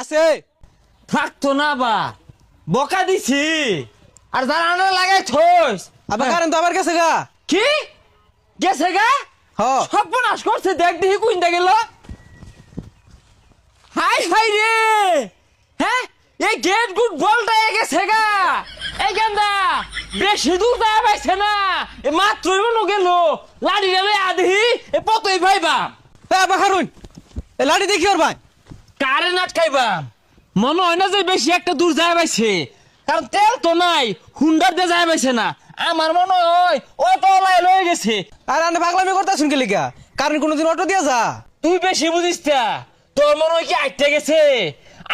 আছে থাকতো না বা বকা দিছি আর জানানো লাগাই থইস আবার কারেন্ট তো আবার গেছে গা। কি গেছে গা হ সর্বনাশ করছে দেখ দেখি কুইন্টা গেল হাই হাই রে হ্যাঁ এই গেট গুড বলটা গেছে গা এই গেন্দা বেশি দূর যায় পাইছে না এ মাত্রই মনে গেল লাড়ি গেলে আধি এ পতই ভাইবা আবার হারুন এ লাঠি দেখি ওর ভাই কারেন্ট আটকাইবা মনে হয় না যে বেশি একটা দূর যায় পাইছে কারণ তেল তো নাই হুন্ডার দিয়ে যায় পাইছে না আমার মনে হয় অটো লাই লয়ে গেছে আর আনে পাগলামি করতে শুনকে লিখা কারেন্ট কোনোদিন অটো দিয়া যা। তুই বেশি বুঝিস তা তোর মনে হয় কি আইতে গেছে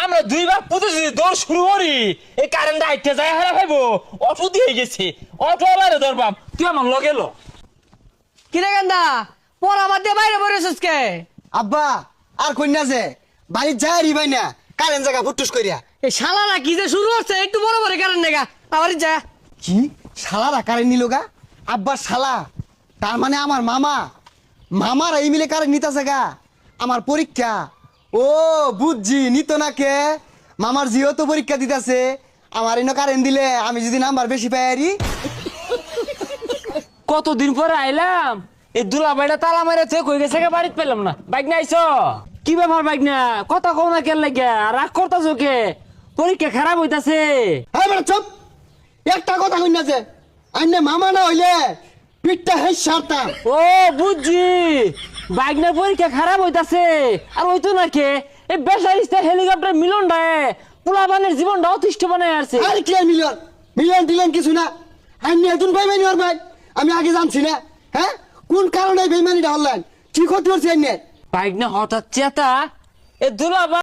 আমরা দুইবার পুঁতে যদি দৌড় শুরু করি এই কারেন্ট আইতে যায় হারা ভাইবো অটো দিয়ে গেছে অটো আলারে ধরবাম তুই আমার লগে লো কিরে গেন্দা পর আমার দিয়ে বাইরে বেরোছিস কে? আব্বা আর কন্যা যে বাড়ির যায় রি ভাই না কারেন্ট জায়গা ফুটুস করিয়া এই শালারা কি যে শুরু হচ্ছে একটু বড় বড় কারণ নেগা আবার যা কি শালারা কারেন্ট নিল গা আব্বা শালা তার মানে আমার মামা মামার এই মিলে কারেন্ট নিতেছে গা আমার পরীক্ষা ও বুঝছি নিত না কে মামার জিও তো পরীক্ষা দিতেছে আমার এনে কারেন্ট দিলে আমি যদি নাম্বার বেশি পাই আরি কতদিন পরে আইলাম এই দুলা বাইটা তালা মারে কই গেছে কে বাড়িতে পেলাম না বাইক না আইছো কি ব্যাপার বাইক না কথা কও না কেন লাগিয়া রাগ করতাছো কে পরীক্ষা খারাপ হইতাছে হ্যাঁ বেটা চুপ একটা কথা কন্যা যে আইনে মামা না হইলে পিঠটা হেস সারতাম ও বুঝছি বাইকনার পরীক্ষা খারাপ হইতাছে আর হইতো না কে এই বেসারিস্তার হেলিকপ্টার মিলন ডায়ে পোলাবানের জীবনটা অতিষ্ঠ বানায় আসছে আর কি আর মিলিয়ন মিলিয়ন দিলেন কিছু না আইনে একজন বেমানি ওর ভাই আমি আগে জানছি না হ্যাঁ কোন কারণে বেমানিটা হলেন কি ক্ষতি করছে আইনে বাইক না হঠাৎ চেতা এ দুলাবা